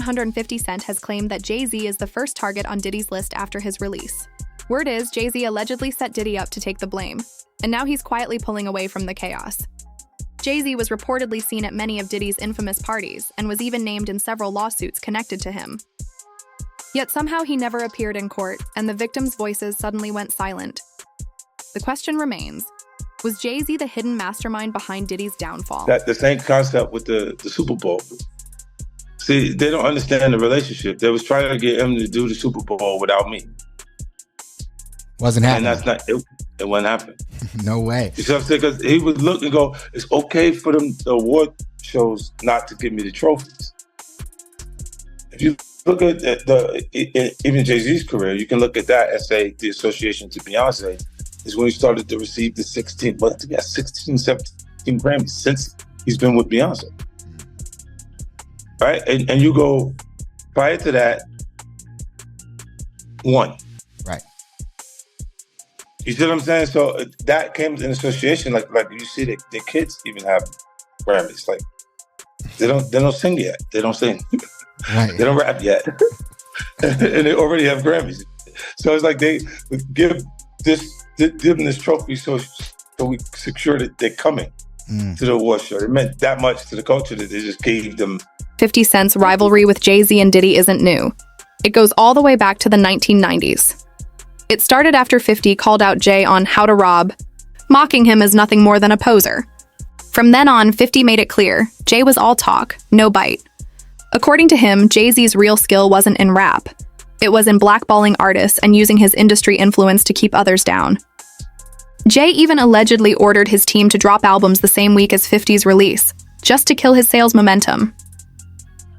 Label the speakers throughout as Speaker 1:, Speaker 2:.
Speaker 1: 150 Cent has claimed that Jay-Z is the first target on Diddy's list after his release. Word is, Jay-Z allegedly set Diddy up to take the blame, and now he's quietly pulling away from the chaos. Jay-Z was reportedly seen at many of Diddy's infamous parties and was even named in several lawsuits connected to him. Yet somehow he never appeared in court, and the victims' voices suddenly went silent. The question remains, was Jay-Z the hidden mastermind behind Diddy's downfall?
Speaker 2: That the same concept with the Super Bowl. See, they don't understand the relationship. They was trying to get him to do the Super Bowl without me.
Speaker 3: Wasn't happening.
Speaker 2: And that's not it. It wouldn't happen.
Speaker 3: No way.
Speaker 2: You see what I'm saying? Because he would look and go, it's okay for them, the award shows, not to give me the trophies. If you look at even Jay-Z's career, you can look at that and say the association to Beyonce is when he started to receive the 16 Grammys since he's been with Beyonce. Right? And you go, prior to that, 1.
Speaker 3: Right.
Speaker 2: You see what I'm saying? So that came in association, like you see the kids even have Grammys. Like they don't sing yet. They don't sing. Right. They don't rap yet. And they already have Grammys. So it's like they give them this trophy so we secure that they're coming to the award show. It meant that much to the culture that they just gave them.
Speaker 1: 50 Cent's rivalry with Jay-Z and Diddy isn't new. It goes all the way back to the 1990s. It started after 50 called out Jay on How to Rob, mocking him as nothing more than a poser. From then on, 50 made it clear, Jay was all talk, no bite. According to him, Jay-Z's real skill wasn't in rap. It was in blackballing artists and using his industry influence to keep others down. Jay even allegedly ordered his team to drop albums the same week as 50's release, just to kill his sales momentum.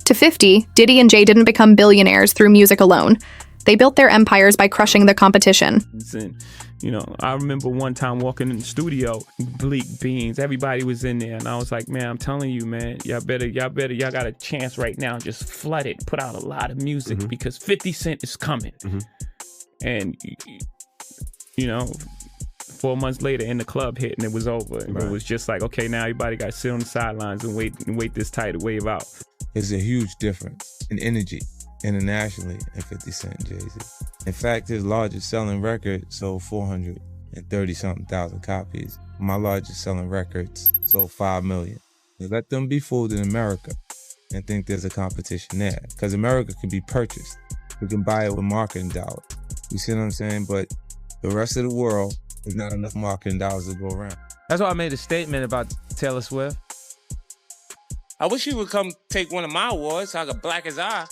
Speaker 1: To 50, Diddy and Jay didn't become billionaires through music alone. They built their empires by crushing the competition.
Speaker 4: And, I remember one time walking in the studio, Bleak Beans, everybody was in there, and I was like, man, I'm telling you, man, y'all got a chance right now, just flood it, put out a lot of music, because 50 Cent is coming. And, 4 months later, in the club hit, and it was over. And It was just like, okay, now everybody got to sit on the sidelines and wait this tidal wave out.
Speaker 5: There's a huge difference in energy internationally in 50 Cent and Jay-Z. In fact, his largest selling record sold 430-something thousand copies. My largest selling records sold 5 million. Let them be fooled in America and think there's a competition there. Because America can be purchased. We can buy it with marketing dollars. You see what I'm saying? But the rest of the world, there's not enough marketing dollars to go around.
Speaker 6: That's why I made a statement about Taylor Swift. I wish you would come take one of my awards so I could black his eye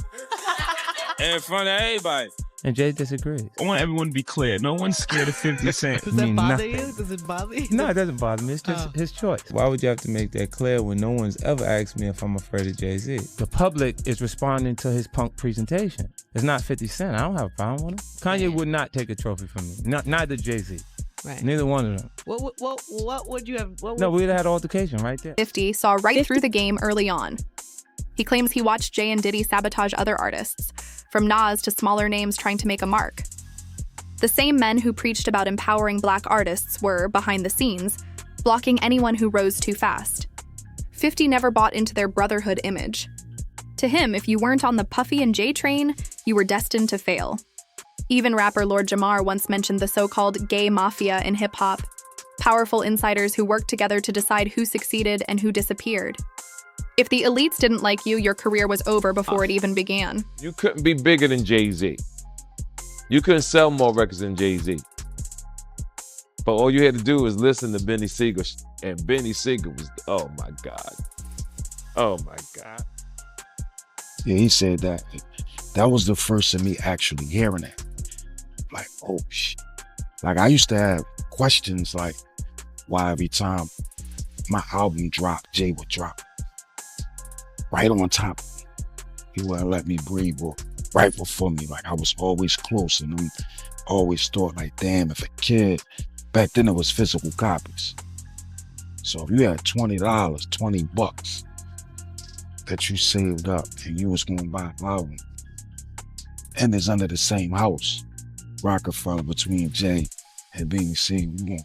Speaker 6: in front of everybody.
Speaker 4: And Jay disagrees.
Speaker 7: I want everyone to be clear. No one's scared of 50 Cent.
Speaker 8: Does that bother you? Does it bother you?
Speaker 4: No, it doesn't bother me. It's just his choice.
Speaker 5: Why would you have to make that clear when no one's ever asked me if I'm afraid of Jay-Z?
Speaker 4: The public is responding to his punk presentation. It's not 50 Cent. I don't have a problem with him. Kanye would not take a trophy from me. Neither Jay-Z.
Speaker 8: Right.
Speaker 4: Neither one of them.
Speaker 8: What would you have?
Speaker 4: No, we'd have had altercation right there.
Speaker 1: 50 saw right through the game early on. He claims he watched Jay and Diddy sabotage other artists, from Nas to smaller names trying to make a mark. The same men who preached about empowering black artists were, behind the scenes, blocking anyone who rose too fast. 50 never bought into their brotherhood image. To him, if you weren't on the Puffy and Jay train, you were destined to fail. Even rapper Lord Jamar once mentioned the so-called gay mafia in hip-hop, powerful insiders who worked together to decide who succeeded and who disappeared. If the elites didn't like you, your career was over before it even began.
Speaker 9: You couldn't be bigger than Jay-Z. You couldn't sell more records than Jay-Z. But all you had to do was listen to Benny Siegel, and Benny Siegel was, oh my God. Oh my God.
Speaker 10: Yeah, he said that. That was the first of me actually hearing it. Like, oh shit. Like, I used to have questions like why every time my album dropped, Jay would drop right on top. He wouldn't let me breathe or right before me. Like, I was always close, and I always thought like, damn, if a kid, back then it was physical copies. So if you had $20, 20 bucks that you saved up and you was gonna buy an album, and it's under the same house, Rockefeller, between Jay and Beanie Siegel, you won't,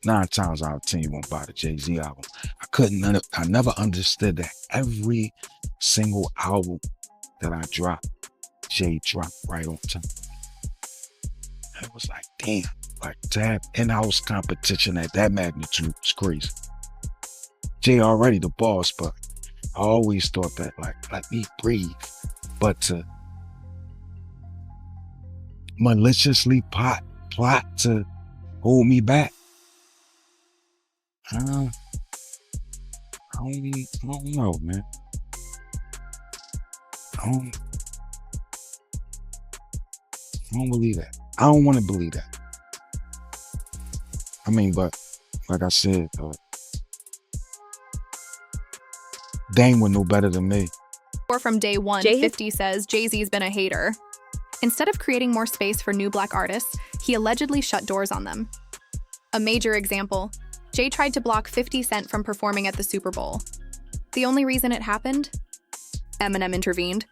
Speaker 10: 9 times out of 10 you won't buy the Jay-Z album. I never understood that every single album that I dropped, Jay dropped right on time. I was like, damn, like to have in-house competition at that magnitude is crazy. Jay already the boss, but I always thought that, like, let me breathe. But to maliciously plot to hold me back, I don't know, man. I don't believe that. I don't want to believe that. I mean, but like I said, Dame was no better than me.
Speaker 1: Or from day one, 50 says Jay-Z's been a hater. Instead of creating more space for new black artists, he allegedly shut doors on them. A major example, Jay tried to block 50 Cent from performing at the Super Bowl. The only reason it happened? Eminem intervened.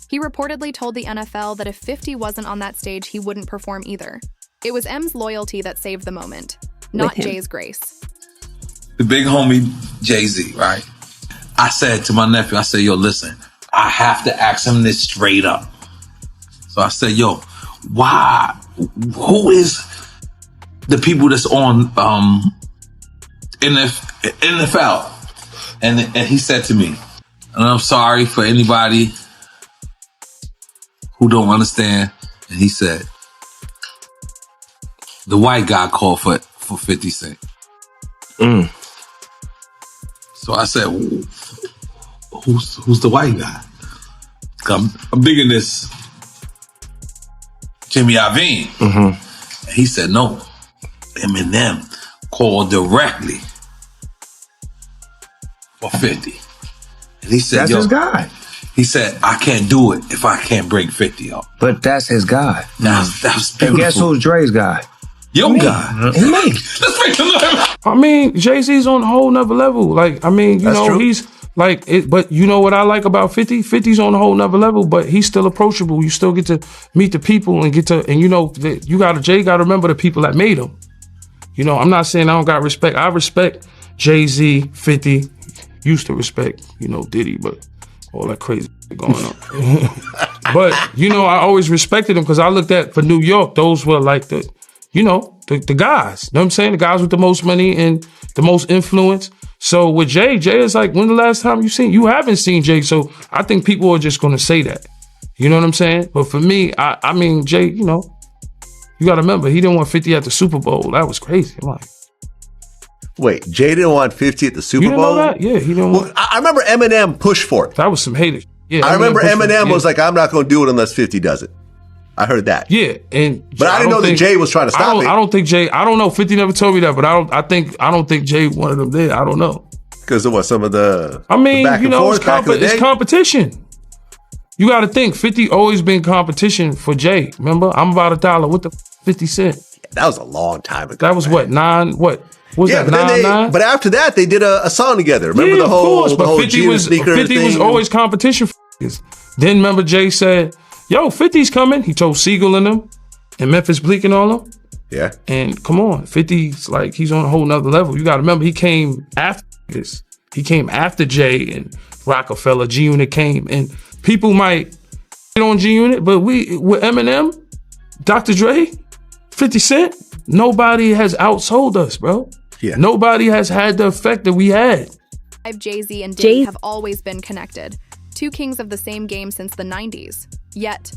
Speaker 1: He reportedly told the NFL that if 50 wasn't on that stage, he wouldn't perform either. It was M's loyalty that saved the moment, not Jay's grace.
Speaker 2: The big homie Jay-Z, right? I said to my nephew, I said, yo, listen, I have to ask him this straight up. So I said, yo, why? Who is the people that's on NFL? And he said to me, and I'm sorry for anybody who don't understand. And he said, the white guy called for 50 Cent. So I said, who's the white guy? I'm digging this Jimmy Iovine. And he said, no, Eminem called directly for 50. And he said,
Speaker 11: that's his guy.
Speaker 2: He said, I can't do it if I can't bring 50 up.
Speaker 11: But that's his guy.
Speaker 2: That was beautiful.
Speaker 11: And guess who's Dre's guy?
Speaker 2: Your guy.
Speaker 11: Me.
Speaker 2: Let's make him look.
Speaker 12: I mean, Jay-Z's on a whole nother level. Like, I mean, you know, he's like, but you know what I like about 50? 50's on a whole nother level, but he's still approachable. You still get to meet the people and you know, Jay got to remember the people that made him. You know, I'm not saying I don't got respect. I respect Jay-Z, 50, used to respect, you know, Diddy, but all that crazy going on. But, you know, I always respected him because I looked at, for New York, those were like the guys. You know what I'm saying? The guys with the most money and the most influence. So with Jay is like, when the last time you haven't seen Jay. So I think people are just going to say that. You know what I'm saying? But for me, I mean, Jay, you know, you got to remember, he didn't want 50 at the Super Bowl. That was crazy. I'm like,
Speaker 13: wait, Jay didn't want 50 at the Super Bowl?
Speaker 12: You didn't know that? Yeah, he didn't want.
Speaker 13: I remember Eminem pushed for it.
Speaker 12: That was some haters. Yeah,
Speaker 13: I remember Eminem was like, I'm not going to do it unless 50 does it. I heard that.
Speaker 12: Yeah,
Speaker 13: but I didn't know that Jay was trying to stop it.
Speaker 12: I don't think Jay. I don't know. 50 never told me that, but I don't think Jay wanted them there. I don't know.
Speaker 13: Because of what? Some of the.
Speaker 12: I mean, you know, it's competition. You got to think. 50 always been competition for Jay. Remember, I'm about $1. What the 50 Cent?
Speaker 13: That was a long time ago.
Speaker 12: That was what 9. What was that? 9?
Speaker 13: But after that, they did a song together. Remember the whole
Speaker 12: 50 was always competition for niggas. Then remember Jay said, yo, 50's coming. He told Siegel and them and Memphis Bleak and all them.
Speaker 13: Yeah.
Speaker 12: And come on, 50's like, he's on a whole nother level. You got to remember, he came after this. He came after Jay and Rockefeller. G-Unit came. And people might get on G-Unit, but with Eminem, Dr. Dre, 50 Cent, nobody has outsold us, bro.
Speaker 13: Yeah.
Speaker 12: Nobody has had the effect that we had.
Speaker 1: Jay-Z and Diddy have always been connected. Two kings of the same game since the 90s. Yet,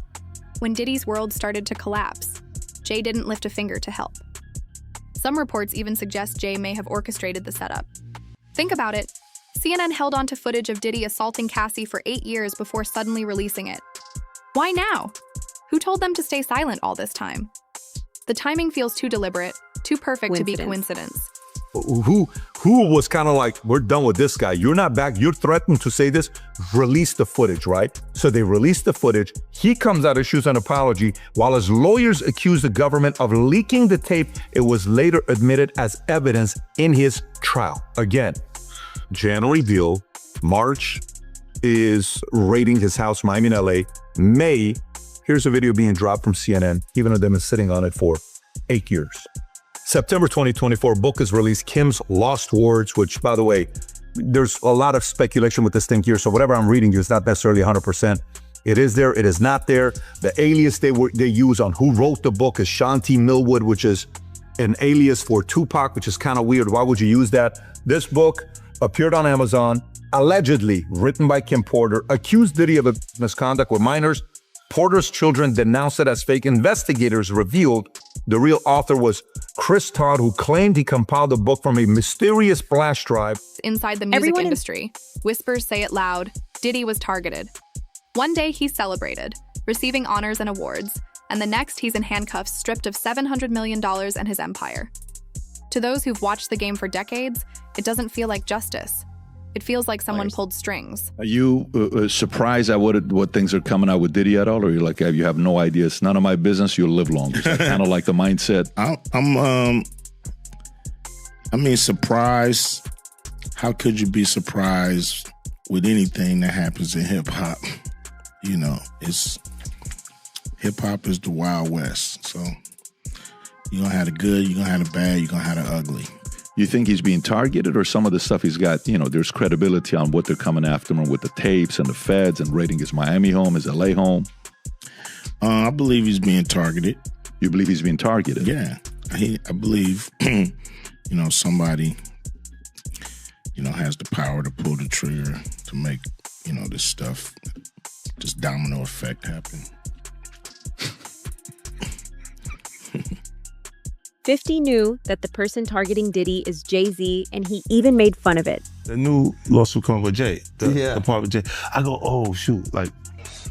Speaker 1: when Diddy's world started to collapse, Jay didn't lift a finger to help. Some reports even suggest Jay may have orchestrated the setup. Think about it. CNN held on to footage of Diddy assaulting Cassie for 8 years before suddenly releasing it. Why now? Who told them to stay silent all this time? The timing feels too deliberate, too perfect to be coincidence.
Speaker 14: Who was kind of like, we're done with this guy. You're not back. You're threatened to say this. Release the footage, right? So they released the footage. He comes out, issues an apology. While his lawyers accused the government of leaking the tape, it was later admitted as evidence in his trial. Again, January deal. March is raiding his house, Miami in LA. May, here's a video being dropped from CNN. Even though they've been sitting on it for 8 years. September 2024, book is released, Kim's Lost Words, which, by the way, there's a lot of speculation with this thing here. So whatever I'm reading is not necessarily 100%. It is there, it is not there. The alias they use on who wrote the book is Shanti Millwood, which is an alias for Tupac, which is kind of weird. Why would you use that? This book appeared on Amazon, allegedly written by Kim Porter, accused Diddy of misconduct with minors. Porter's children denounced it as fake. Investigators revealed the real author was Chris Todd, who claimed he compiled the book from a mysterious flash drive.
Speaker 1: Inside the music industry, whispers say it loud, Diddy was targeted. One day he's celebrated, receiving honors and awards, and the next he's in handcuffs, stripped of $700 million and his empire. To those who've watched the game for decades, it doesn't feel like justice. It feels like someone pulled strings.
Speaker 15: Are you surprised at what things are coming out with Diddy at all? Or you're like, you have no idea, it's none of my business, you'll live longer? Kind of like the mindset.
Speaker 16: Surprised. How could you be surprised with anything that happens in hip hop? You know, hip hop is the Wild West. So you're gonna have the good, you're gonna have the bad, you're gonna have the ugly.
Speaker 15: You think he's being targeted, or some of the stuff he's got, there's credibility on what they're coming after him with the tapes and the feds and raiding his Miami home, his LA home?
Speaker 16: I believe he's being targeted.
Speaker 15: You believe he's being targeted?
Speaker 16: Yeah. I believe, somebody, has the power to pull the trigger to make, this stuff, this domino effect happen.
Speaker 17: 50 knew that the person targeting Diddy is Jay-Z, and he even made fun of it.
Speaker 18: The new lawsuit coming with Jay, the part with Jay. I go, oh, shoot, like,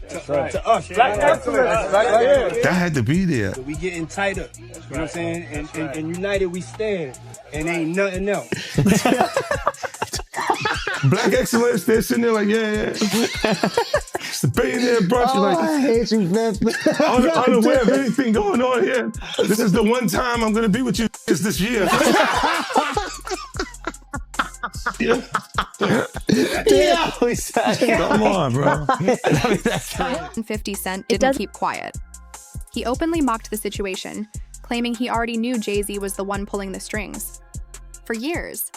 Speaker 19: That's right. To us, black excellence.
Speaker 18: that had to be there.
Speaker 19: So we getting tighter, you know what I'm saying? And united we stand, and ain't nothing else.
Speaker 18: Black excellence, they're sitting there like, yeah. It's the billionaire brunch.
Speaker 20: Oh,
Speaker 18: Like,
Speaker 20: I hate you, man.
Speaker 18: unaware of anything going on here. This is the one time I'm going to be with you is this year. Come on, bro.
Speaker 1: 50 Cent didn't keep quiet. He openly mocked the situation, claiming he already knew Jay-Z was the one pulling the strings. For years,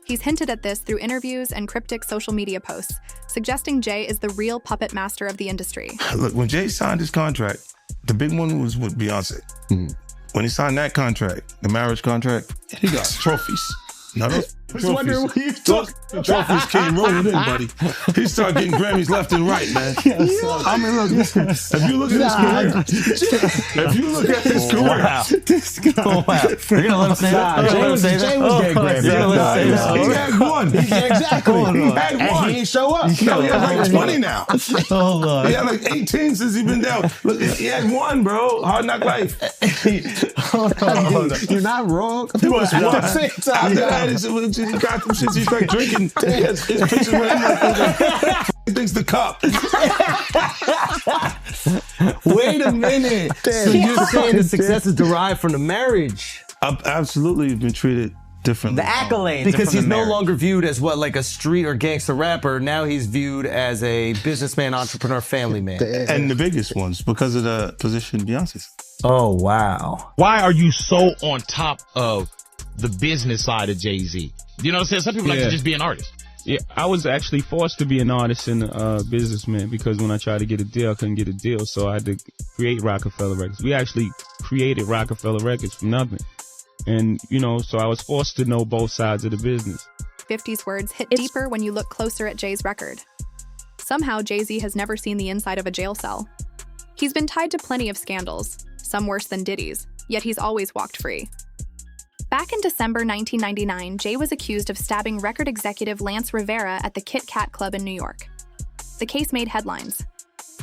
Speaker 1: he's hinted at this through interviews and cryptic social media posts, suggesting Jay is the real puppet master of the industry.
Speaker 18: Look, when Jay signed his contract, the big one was with Beyonce. When he signed that contract, the marriage contract, he got trophies. Now those trophies, those trophies came rolling in, buddy. He started getting Grammys left and right, man. I mean, look, if you look at his career,
Speaker 20: This guy. You're gonna let him say that? Jay was getting Grammys.
Speaker 18: He had one.
Speaker 20: Exactly.
Speaker 18: He had one.
Speaker 20: And he ain't show up.
Speaker 18: No, he has like 20 now.
Speaker 20: Oh, Lord.
Speaker 18: He had like 18 since he been down. Look, he had one, bro. Hard Knock Life.
Speaker 20: Hold on. You're not wrong.
Speaker 18: He was one. After that, he got some shit. He's like drinking. His pictures with him. He thinks the cup.
Speaker 20: Wait a minute. So you're saying the success is derived from the marriage?
Speaker 18: I've absolutely been treated differently.
Speaker 20: The accolades. Because he's no longer viewed as like a street or gangster rapper. Now he's viewed as a businessman, entrepreneur, family man.
Speaker 18: And the biggest ones because of the position Beyonce's.
Speaker 20: Oh, wow.
Speaker 21: Why are you so on top of the business side of Jay-Z? You know what I'm saying? Some people like to just be an artist.
Speaker 4: Yeah, I was actually forced to be an artist and a businessman because when I tried to get a deal, I couldn't get a deal. So I had to create Rockefeller Records. We actually created Rockefeller Records from nothing. And, so I was forced to know both sides of the business.
Speaker 1: 50's words hit deeper when you look closer at Jay's record. Somehow, Jay-Z has never seen the inside of a jail cell. He's been tied to plenty of scandals, some worse than Diddy's, yet he's always walked free. Back in December 1999, Jay was accused of stabbing record executive Lance Rivera at the Kit Kat Club in New York. The case made headlines,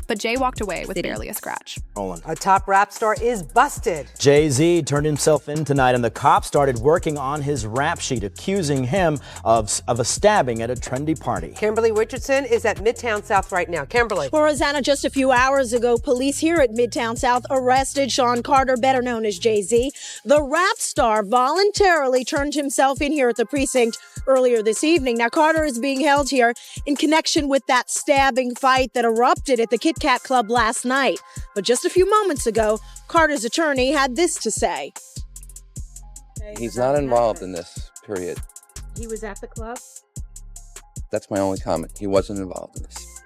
Speaker 1: but Jay walked away with barely a scratch.
Speaker 22: A top rap star is busted.
Speaker 23: Jay-Z turned himself in tonight, and the cops started working on his rap sheet, accusing him of a stabbing at a trendy party.
Speaker 22: Kimberly Richardson is at Midtown South right now. Kimberly.
Speaker 24: For Rosanna, just a few hours ago, police here at Midtown South arrested Sean Carter, better known as Jay-Z. The rap star voluntarily turned himself in here at the precinct earlier this evening. Now, Carter is being held here in connection with that stabbing fight that erupted at the Kit Kat Club last night. But just a few moments ago, Carter's attorney had this to say.
Speaker 25: He's not involved in this, period.
Speaker 22: He was at the club?
Speaker 25: That's my only comment. He wasn't involved in this.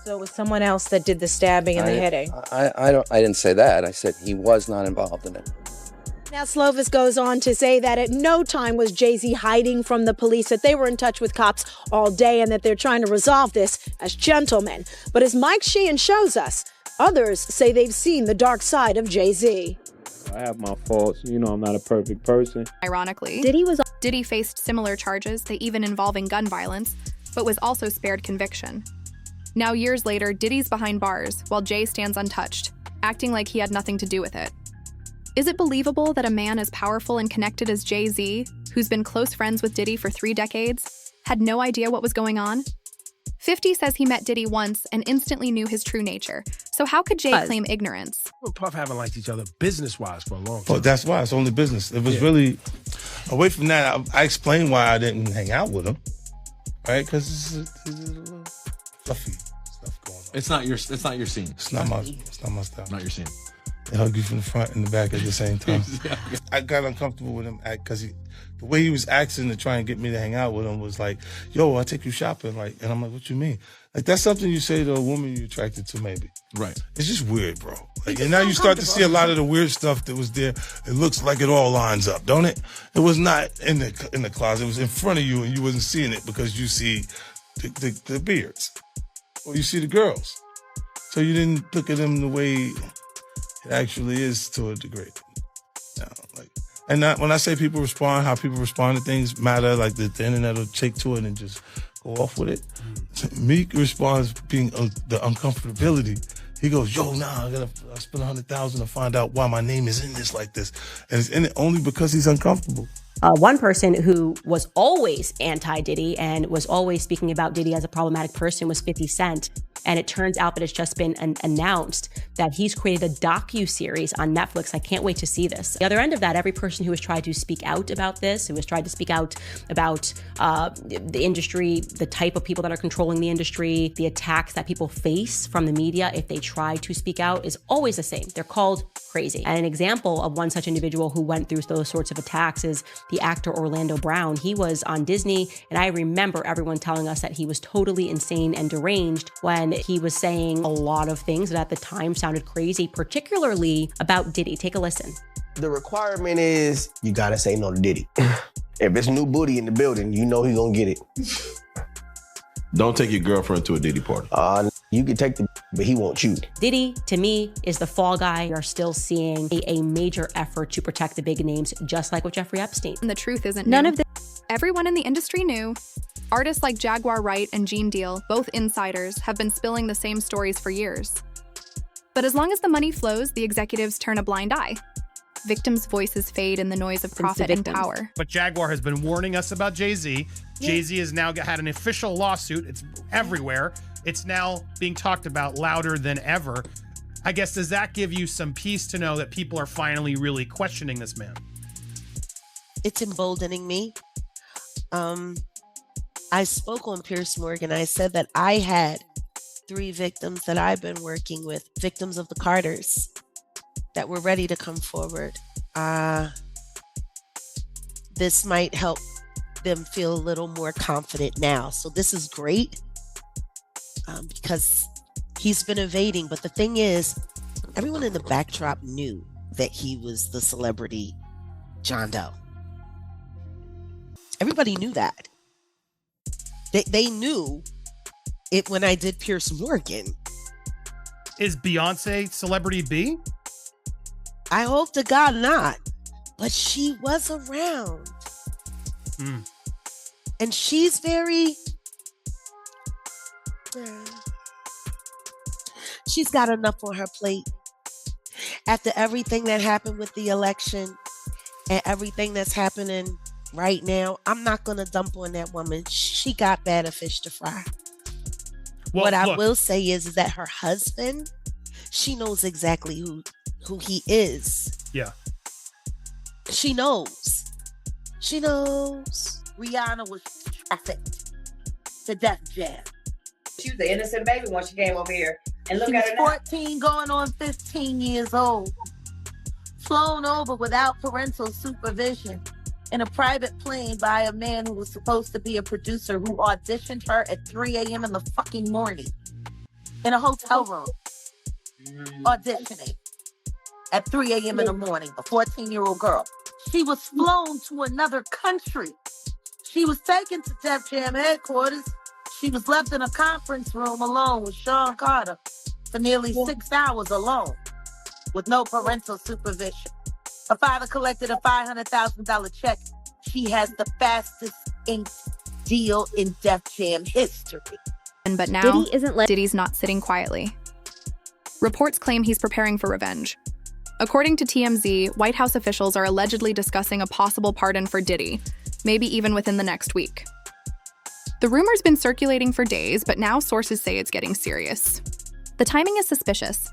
Speaker 24: So it was someone else that did the stabbing and the hitting.
Speaker 25: I didn't say that. I said he was not involved in it.
Speaker 24: Now, Slovis goes on to say that at no time was Jay-Z hiding from the police, that they were in touch with cops all day and that they're trying to resolve this as gentlemen. But as Mike Sheehan shows us, others say they've seen the dark side of Jay-Z.
Speaker 4: I have my faults. You know, I'm not a perfect person.
Speaker 1: Ironically, Diddy faced similar charges, they even involving gun violence, but was also spared conviction. Now, years later, Diddy's behind bars, while Jay stands untouched, acting like he had nothing to do with it. Is it believable that a man as powerful and connected as Jay-Z, who's been close friends with Diddy for 3 decades, had no idea what was going on? 50 says he met Diddy once and instantly knew his true nature. So how could Jay claim ignorance?
Speaker 3: Well, Puff haven't liked each other business-wise for a long time.
Speaker 18: Well, that's why. It's only business. It was really... Away from that, I explained why I didn't hang out with him. Right? Because it's a little fluffy stuff going on.
Speaker 21: It's not your scene.
Speaker 18: It's not my style.
Speaker 21: Not your scene.
Speaker 18: They hug you from the front and the back at the same time. I got uncomfortable with him because the way he was acting to try and get me to hang out with him was like, yo, I'll take you shopping. Like, and I'm like, what you mean? Like, that's something you say to a woman you're attracted to, maybe.
Speaker 21: Right.
Speaker 18: It's just weird, bro. Like, and now you start to see a lot of the weird stuff that was there. It looks like it all lines up, don't it? It was not in the closet. It was in front of you and you wasn't seeing it because you see the beards. Or you see the girls. So you didn't look at them the way it actually is to a degree. When I say people respond, how people respond to things matter, like the internet will take to it and just go off with it. Meek responds being the uncomfortability. He goes, yo, I spent $100,000 to find out why my name is in this like this. And it's in it only because he's uncomfortable.
Speaker 5: One person who was always anti-Diddy and was always speaking about Diddy as a problematic person was 50 Cent. And it turns out that it's just been announced that he's created a docu-series on Netflix. I can't wait to see this. The other end of that, every person who has tried to speak out about this, who has tried to speak out about the industry, the type of people that are controlling the industry, the attacks that people face from the media if they try to speak out, is always the same. They're called crazy. And an example of one such individual who went through those sorts of attacks is the actor Orlando Brown. He was on Disney, and I remember everyone telling us that he was totally insane and deranged when he was saying a lot of things that at the time sounded crazy, particularly about Diddy. Take a listen.
Speaker 6: The requirement is you gotta say no to Diddy. If it's new booty in the building, you know he gonna get it.
Speaker 7: Don't take your girlfriend to a Diddy party.
Speaker 6: You can take but he won't you.
Speaker 5: Diddy, to me, is the fall guy. We are still seeing a major effort to protect the big names, just like with Jeffrey Epstein.
Speaker 1: And the truth isn't none of this. Everyone in the industry knew. Artists like Jaguar Wright and Gene Deal, both insiders, have been spilling the same stories for years. But as long as the money flows, the executives turn a blind eye. Victims' voices fade in the noise of profit and power.
Speaker 3: But Jaguar has been warning us about Jay-Z. Jay-Z has now had an official lawsuit. It's everywhere. It's now being talked about louder than ever. I guess, does that give you some peace to know that people are finally really questioning this man?
Speaker 8: It's emboldening me. I spoke on Piers Morgan. I said that I had 3 victims that I've been working with, victims of the Carters, that were ready to come forward. This might help them feel a little more confident now. So this is great because he's been evading. But the thing is, everyone in the backdrop knew that he was the celebrity John Doe. Everybody knew that. They knew it when I did Piers Morgan.
Speaker 3: Is Beyonce celebrity B?
Speaker 8: I hope to God not. But she was around. And she's very... she's got enough on her plate. After everything that happened with the election and everything that's happening right now, I'm not going to dump on that woman. She got better fish to fry.
Speaker 3: Well,
Speaker 8: what I will say is that her husband, she knows exactly who he is.
Speaker 3: Yeah.
Speaker 8: She knows. She knows.
Speaker 26: Rihanna was trafficked to Def Jam.
Speaker 27: She was an innocent baby when she came over here. And look
Speaker 26: She
Speaker 27: at
Speaker 26: was
Speaker 27: her now.
Speaker 26: 14 going on 15 years old. Flown over without parental supervision in a private plane by a man who was supposed to be a producer who auditioned her at 3 a.m. in the fucking morning. in a hotel room auditioning at 3 a.m. in the morning, a 14-year-old girl. She was flown to another country. She was taken to Def Jam headquarters. She was left in a conference room alone with Sean Carter for nearly 6 hours alone with no parental supervision. Her father collected a $500,000 check. She has the fastest inked deal in Def Jam history.
Speaker 1: But now, Diddy's not sitting quietly. Reports claim he's preparing for revenge. According to TMZ, White House officials are allegedly discussing a possible pardon for Diddy, maybe even within the next week. The rumor's been circulating for days, but now sources say it's getting serious. The timing is suspicious.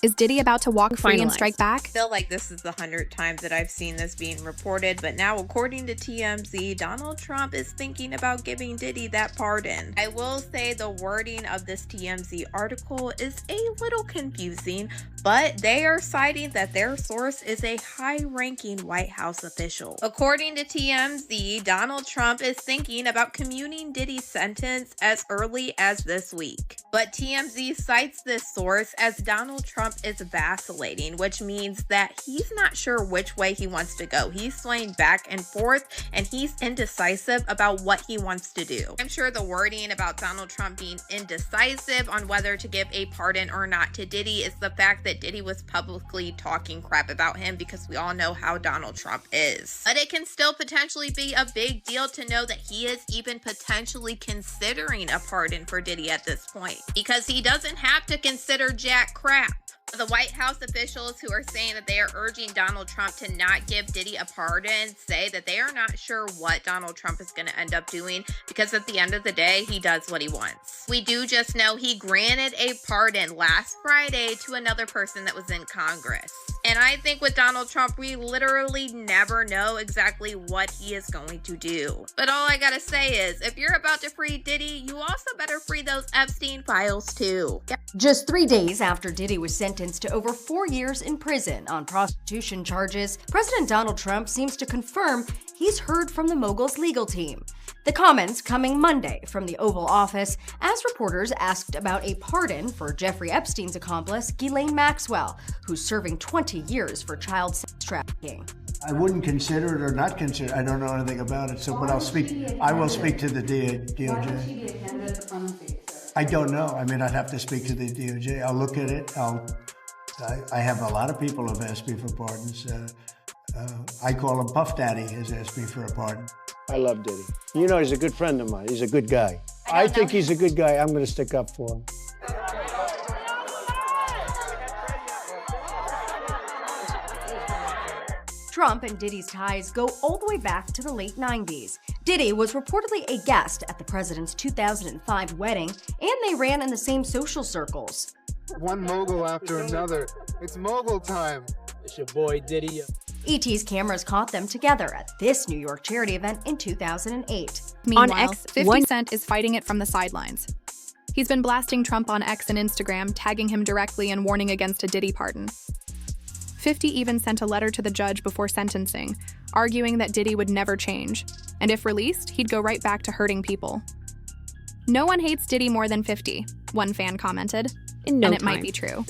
Speaker 1: Is Diddy about to walk free and strike back?
Speaker 2: I feel like this is the 100th time that I've seen this being reported, but now according to TMZ, Donald Trump is thinking about giving Diddy that pardon. I will say the wording of this TMZ article is a little confusing, but they are citing that their source is a high-ranking White House official. According to TMZ, Donald Trump is thinking about commuting Diddy's sentence as early as this week. But TMZ cites this source as Donald Trump is vacillating, which means that he's not sure which way he wants to go. He's swaying back and forth, and he's indecisive about what he wants to do. I'm sure the wording about Donald Trump being indecisive on whether to give a pardon or not to Diddy is the fact that Diddy was publicly talking crap about him, because we all know how Donald Trump is. But it can still potentially be a big deal to know that he is even potentially considering a pardon for Diddy at this point, because he doesn't have to consider jack crap. The White House officials who are saying that they are urging Donald Trump to not give Diddy a pardon say that they are not sure what Donald Trump is going to end up doing, because at the end of the day, he does what he wants. We do just know he granted a pardon last Friday to another person that was in Congress. And I think with Donald Trump, we literally never know exactly what he is going to do. But all I gotta say is, if you're about to free Diddy, you also better free those Epstein files too.
Speaker 9: Just 3 days after Diddy was sentenced to over 4 years in prison on prostitution charges, President Donald Trump seems to confirm he's heard from the mogul's legal team. The comments coming Monday from the Oval Office as reporters asked about a pardon for Jeffrey Epstein's accomplice, Ghislaine Maxwell, who's serving 20 years for child sex trafficking.
Speaker 10: I wouldn't consider it or not consider it. I don't know anything about it, but I will speak to the DOJ. I don't know. I mean, I'd have to speak to the DOJ. I'll look at it. I have a lot of people who've asked me for pardons. I call him Puff Daddy has asked me for a pardon.
Speaker 11: I love Diddy. You know, he's a good friend of mine. He's a good guy. I think he's a good guy. I'm going to stick up for him.
Speaker 9: Trump and Diddy's ties go all the way back to the late 90s. Diddy was reportedly a guest at the president's 2005 wedding, and they ran in the same social circles.
Speaker 12: One mogul after another. It's mogul time.
Speaker 11: It's your boy Diddy.
Speaker 9: ET's cameras caught them together at this New York charity event in 2008.
Speaker 1: Meanwhile, on X, 50 Cent is fighting it from the sidelines. He's been blasting Trump on X and Instagram, tagging him directly and warning against a Diddy pardon. 50 even sent a letter to the judge before sentencing, arguing that Diddy would never change, and if released, he'd go right back to hurting people. No one hates Diddy more than 50, one fan commented. And it might be true.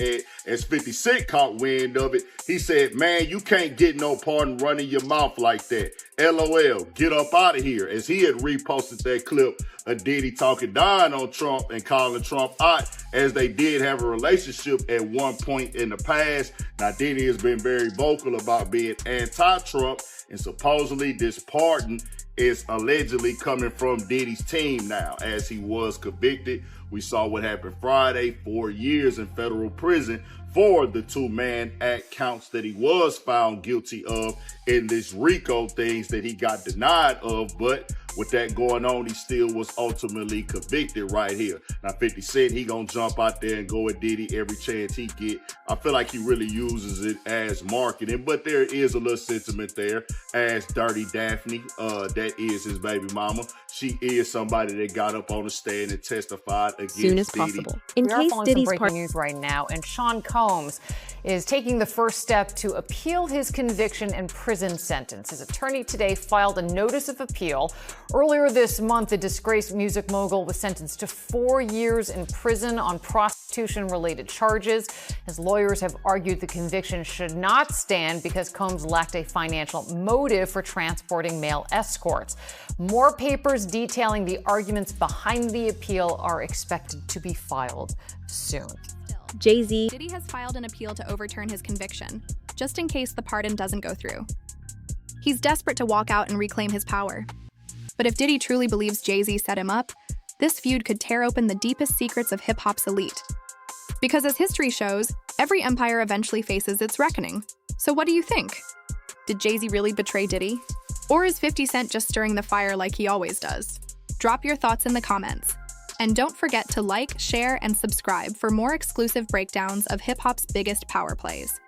Speaker 13: As 50 Cent caught wind of it, he said, "Man, you can't get no pardon running your mouth like that. LOL, get up out of here," as he had reposted that clip of Diddy talking down on Trump and calling Trump out, as they did have a relationship at one point in the past. Now, Diddy has been very vocal about being anti-Trump, and supposedly this pardon is allegedly coming from Diddy's team now, as he was convicted. We saw what happened Friday, 4 years in federal prison for the two-man act counts that he was found guilty of in this RICO things that he got denied of. But with that going on, he still was ultimately convicted right here. Now, 50 Cent, he gonna jump out there and go at Diddy every chance he get. I feel like he really uses it as marketing, but there is a little sentiment there as Dirty Daphne, that is his baby mama. She is somebody that got up on the stand and testified against Diddy.
Speaker 17: Soon as possible. In case Diddy's
Speaker 14: breaking news right now, and Sean Combs is taking the first step to appeal his conviction and prison sentence. His attorney today filed a notice of appeal, Earlier this month, the disgraced music mogul was sentenced to 4 years in prison on prostitution-related charges. His lawyers have argued the conviction should not stand because Combs lacked a financial motive for transporting male escorts. More papers detailing the arguments behind the appeal are expected to be filed soon.
Speaker 17: Jay-Z.
Speaker 1: Diddy has filed an appeal to overturn his conviction, just in case the pardon doesn't go through. He's desperate to walk out and reclaim his power. But if Diddy truly believes Jay-Z set him up, this feud could tear open the deepest secrets of hip-hop's elite. Because as history shows, every empire eventually faces its reckoning. So what do you think? Did Jay-Z really betray Diddy? Or is 50 Cent just stirring the fire like he always does? Drop your thoughts in the comments. And don't forget to like, share, and subscribe for more exclusive breakdowns of hip-hop's biggest power plays.